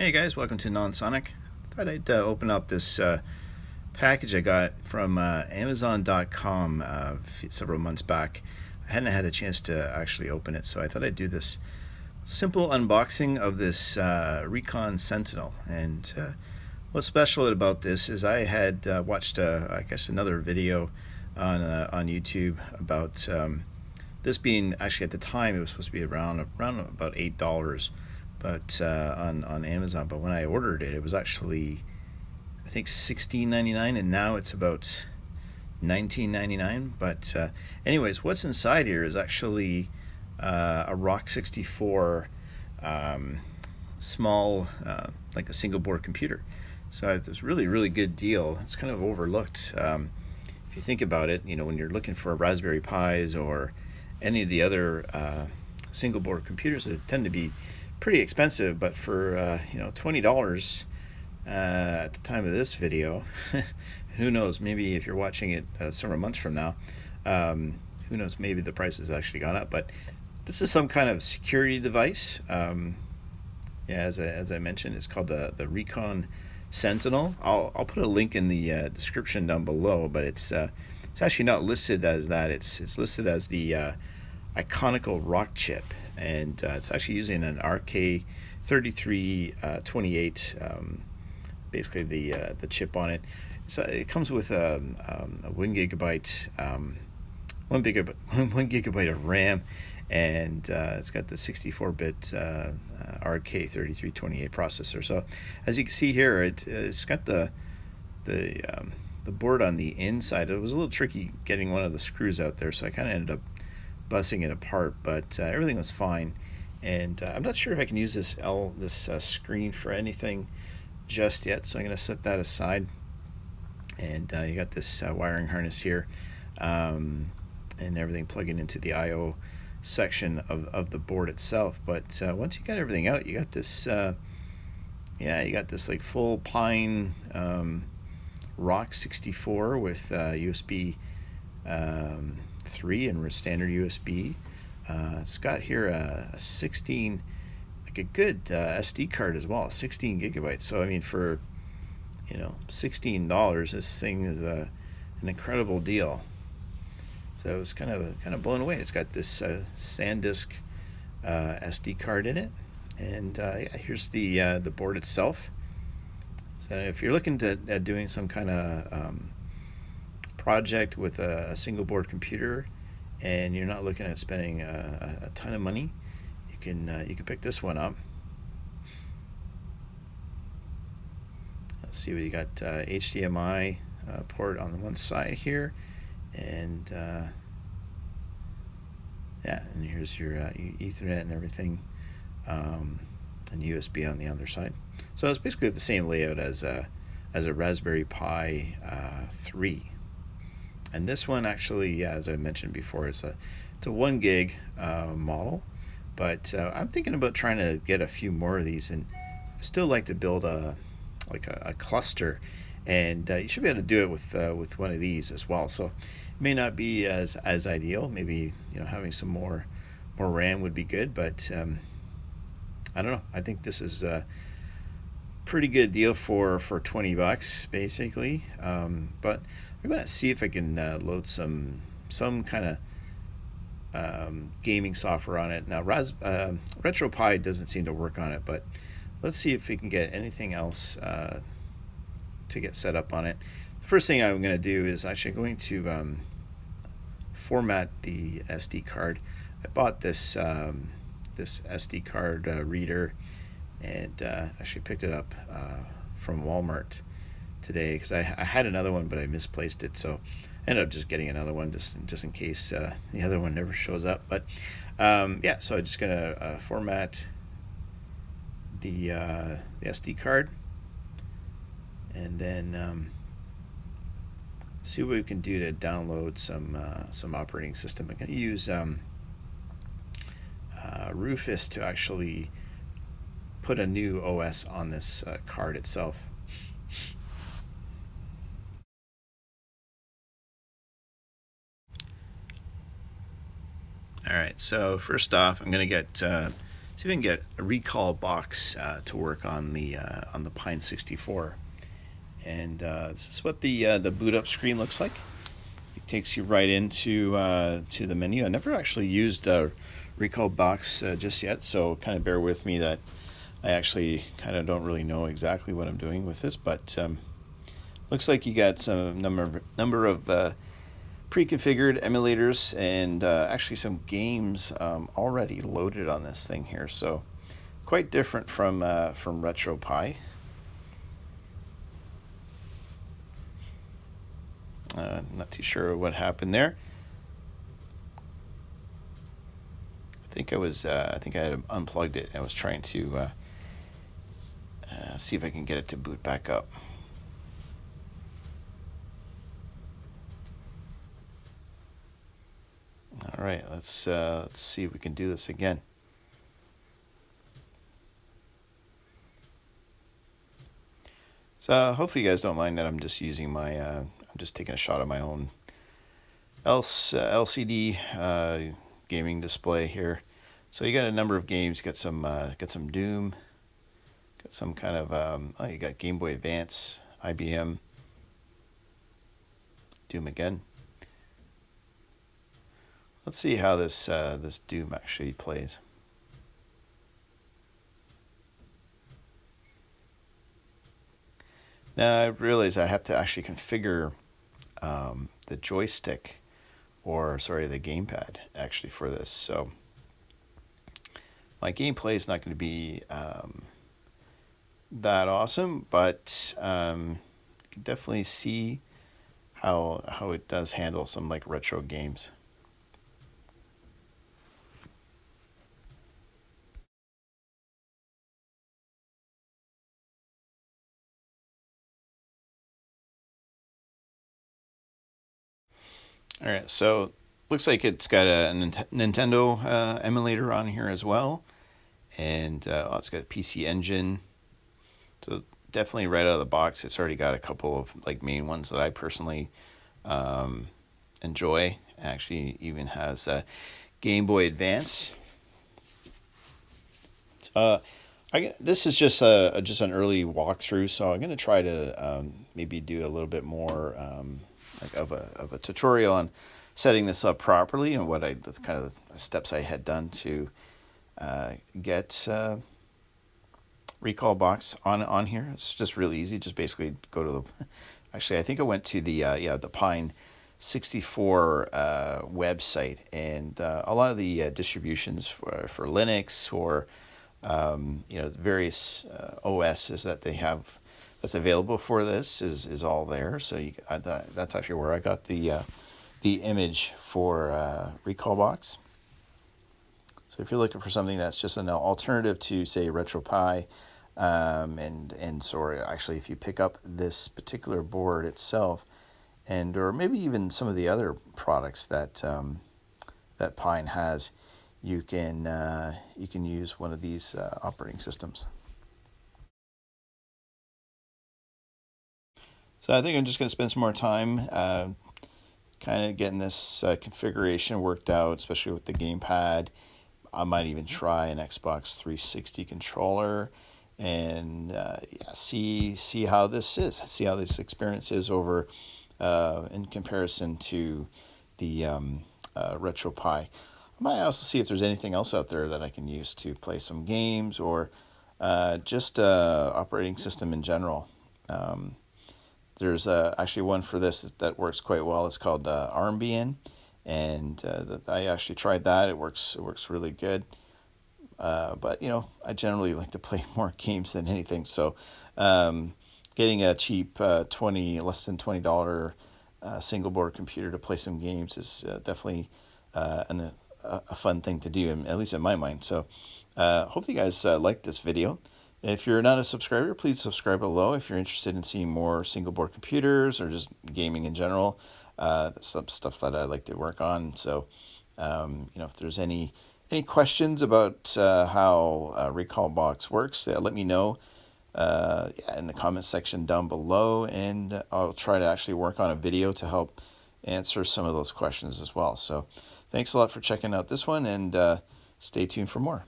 Hey guys, welcome to Non-Sonic. Thought I'd open up this package I got from Amazon.com several months back. I hadn't had a chance to actually open it, so I thought I'd do this simple unboxing of this Recon Sentinel. And what's special about this is I had watched, I guess, another video on YouTube about this being, actually at the time it was supposed to be around about $8. But on Amazon. But when I ordered it, it was actually, I think, $16.99, and now it's about $19.99. But anyways, what's inside here is actually a ROC64 small, like a single board computer. So it's a really good deal. It's kind of overlooked if you think about it. You know, when you're looking for Raspberry Pis or any of the other single board computers that tend to be pretty expensive, but for $20 at the time of this video, who knows, maybe if you're watching it several months from now, who knows, maybe the price has actually gone up. But this is some kind of security device. As I mentioned, it's called the Recon Sentinel. I'll put a link in the description down below, but it's actually not listed as that. It's listed as the Iconikal Rockchip, and it's actually using an RK3328, basically the chip on it. So it comes with a 1 gigabyte, 1 gigabyte of RAM, and it's got the 64-bit RK3328 processor. So as you can see here, it's got the board on the inside. It was a little tricky getting one of the screws out there, so I kind of ended up busting it apart, but everything was fine. And I'm not sure if I can use this screen for anything just yet, so I'm going to set that aside. And you got this wiring harness here, and everything plugging into the I/O section of the board itself. But once you got everything out, you got this you got this like full pine ROC64 with USB 3 and standard USB. It's got here a 16, like a good SD card as well, 16 gigabytes. So I mean, for $16, this thing is an incredible deal. So I was kind of blown away. It's got this SanDisk SD card in it, and here's the board itself. So if you're looking at doing some kind of project with a single board computer, and you're not looking at spending a ton of money, you can pick this one up. Let's see what you got. HDMI port on the one side here, and and here's your Ethernet and everything, and USB on the other side. So it's basically the same layout as a Raspberry Pi 3. And this one actually, as I mentioned before, it's a 1 gig model, but I'm thinking about trying to get a few more of these, and I still like to build a cluster, and you should be able to do it with one of these as well. So it may not be as ideal. Maybe having some more RAM would be good, but I don't know. I think this is a pretty good deal for $20 basically. But I'm going to see if I can load some kind of gaming software on it. Now, RetroPie doesn't seem to work on it, but let's see if we can get anything else to get set up on it. The first thing I'm going to do is actually going to format the SD card. I bought this this SD card reader, and actually picked it up from Walmart today, because I had another one, but I misplaced it, so I ended up just getting another one just in case the other one never shows up. But so I'm just gonna format the SD card, and then see what we can do to download some operating system. I'm gonna use Rufus to actually put a new OS on this card itself. Alright, so first off, I'm going to get see if we can get a recall box to work on the Pine 64. And this is what the boot up screen looks like. It takes you right into to the menu. I never actually used a recall box just yet, so kind of bear with me that I actually kind of don't really know exactly what I'm doing with this, but looks like you got some number of pre-configured emulators and actually some games already loaded on this thing here, so quite different from RetroPie. Not too sure what happened there. I think I had unplugged it. I was trying to see if I can get it to boot back up. All right, let's see if we can do this again. So hopefully you guys don't mind that I'm just using my I'm just taking a shot of my own LCD gaming display here. So you got a number of games. You got some Doom, got some kind of you got Game Boy Advance, IBM, Doom again. Let's see how this Doom actually plays. Now I realize I have to actually configure the joystick, or sorry, the gamepad actually for this. So my gameplay is not going to be that awesome, but you can definitely see how it does handle some like retro games. All right, so looks like it's got a Nintendo emulator on here as well, and it's got a PC Engine. So definitely right out of the box, it's already got a couple of like main ones that I personally enjoy. It actually even has a Game Boy Advance. This is just an early walkthrough, so I'm going to try to maybe do a little bit more like of a tutorial on setting this up properly and what the kind of steps I had done to get recall box on here. It's just really easy. Just basically go to the. Actually, I think I went to the the Pine 64 website, and a lot of the distributions for Linux or various OSs that they have that's available for this is all there. So that's actually where I got the image for recall box. So if you're looking for something that's just an alternative to say RetroPie, or actually if you pick up this particular board itself, or maybe even some of the other products that that Pine has, you can use one of these operating systems. So I think I'm just going to spend some more time kind of getting this configuration worked out, especially with the gamepad. I might even try an Xbox 360 controller and see how this is. See how this experience is over in comparison to the RetroPie. I might also see if there's anything else out there that I can use to play some games or just operating system in general. There's actually one for this that works quite well. It's called Armbian, and I actually tried that. It works really good. But I generally like to play more games than anything. So getting a cheap less than $20 single board computer to play some games is definitely a fun thing to do, at least in my mind. So hopefully you guys liked this video. If you're not a subscriber, please subscribe below if you're interested in seeing more single board computers or just gaming in general. That's some stuff that I like to work on. So if there's any questions about how Recall Box works, let me know in the comment section down below, and I'll try to actually work on a video to help answer some of those questions as well. So thanks a lot for checking out this one, and stay tuned for more.